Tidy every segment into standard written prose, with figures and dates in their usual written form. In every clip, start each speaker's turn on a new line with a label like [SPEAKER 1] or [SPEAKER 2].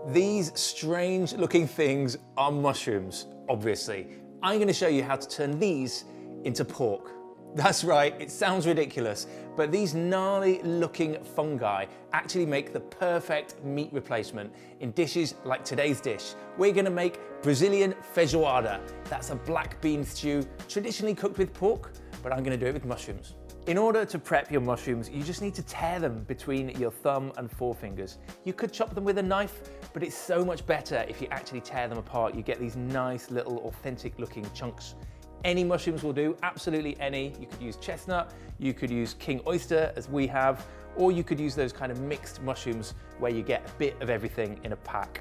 [SPEAKER 1] These strange looking things are mushrooms, obviously. I'm going to show you how to turn these into pork. That's right, it sounds ridiculous, but these gnarly looking fungi actually make the perfect meat replacement in dishes like today's dish. We're going to make Brazilian feijoada. That's a black bean stew traditionally cooked with pork, but I'm going to do it with mushrooms. In order to prep your mushrooms, you just need to tear them between your thumb and forefingers. You could chop them with a knife, but it's so much better if you actually tear them apart. You get these nice little authentic looking chunks. Any mushrooms will do, absolutely any. You could use chestnut, you could use king oyster as we have, or you could use those kind of mixed mushrooms where you get a bit of everything in a pack.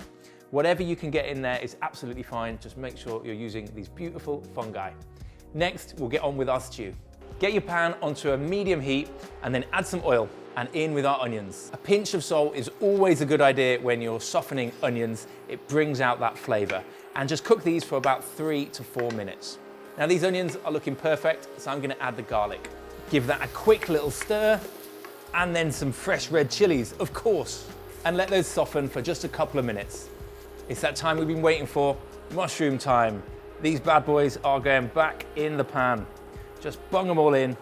[SPEAKER 1] Whatever you can get in there is absolutely fine. Just make sure you're using these beautiful fungi. Next, we'll get on with our stew. Get your pan onto a medium heat and then add some oil and in with our onions. A pinch of salt is always a good idea when you're softening onions. It brings out that flavor. And just cook these for about 3 to 4 minutes. Now these onions are looking perfect, so I'm gonna add the garlic. Give that a quick little stir and then some fresh red chilies, of course. And let those soften for just a couple of minutes. It's that time we've been waiting for, mushroom time. These bad boys are going back in the pan. Just bung them all in,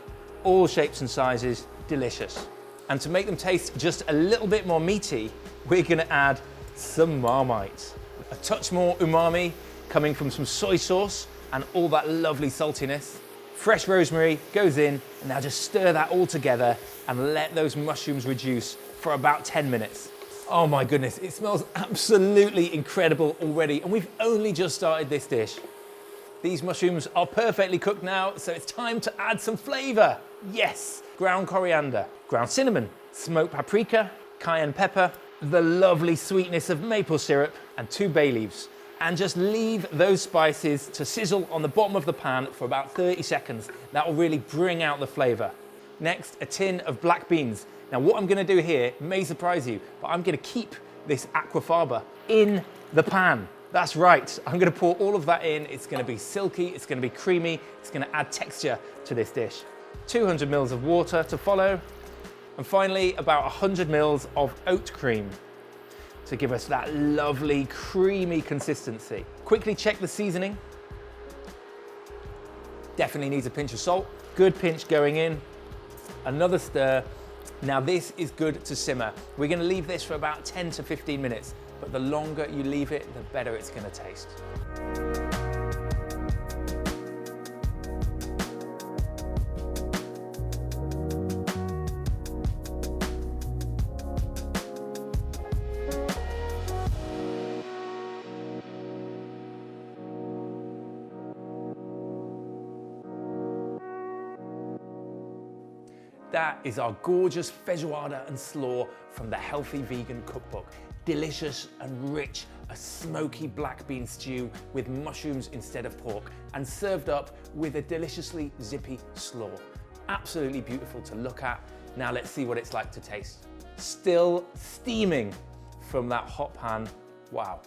[SPEAKER 1] all shapes and sizes, delicious. And to make them taste just a little bit more meaty, we're gonna add some Marmite. A touch more umami coming from some soy sauce and all that lovely saltiness. Fresh rosemary goes in, and now just stir that all together and let those mushrooms reduce for about 10 minutes. Oh my goodness, it smells absolutely incredible already, and we've only just started this dish. These mushrooms are perfectly cooked now, so it's time to add some flavor. Yes, ground coriander, ground cinnamon, smoked paprika, cayenne pepper, the lovely sweetness of maple syrup, and 2 bay leaves. And just leave those spices to sizzle on the bottom of the pan for about 30 seconds. That will really bring out the flavor. Next, a tin of black beans. Now what I'm gonna do here may surprise you, but I'm gonna keep this aquafaba in the pan. That's right, I'm gonna pour all of that in. It's gonna be silky, it's gonna be creamy, it's gonna add texture to this dish. 200 mils of water to follow. And finally, about 100 mils of oat cream to give us that lovely creamy consistency. Quickly check the seasoning. Definitely needs a pinch of salt. Good pinch going in. Another stir. Now this is good to simmer. We're gonna leave this for about 10 to 15 minutes, but the longer you leave it, the better it's gonna taste. That is our gorgeous feijoada and slaw from the Healthy Vegan Cookbook. Delicious and rich, a smoky black bean stew with mushrooms instead of pork, and served up with a deliciously zippy slaw. Absolutely beautiful to look at. Now let's see what it's like to taste. Still steaming from that hot pan. Wow.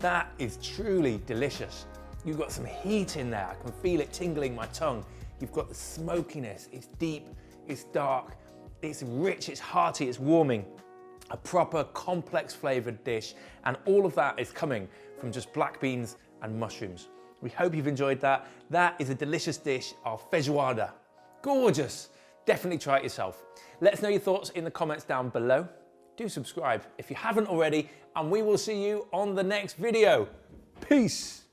[SPEAKER 1] That is truly delicious. You've got some heat in there. I can feel it tingling my tongue. You've got the smokiness. It's deep, it's dark, it's rich, it's hearty, it's warming. A proper complex flavored dish, and all of that is coming from just black beans and mushrooms. We hope you've enjoyed that. That is a delicious dish, our feijoada. Gorgeous. Definitely try it yourself. Let us know your thoughts in the comments down below. Do subscribe if you haven't already, and we will see you on the next video. Peace.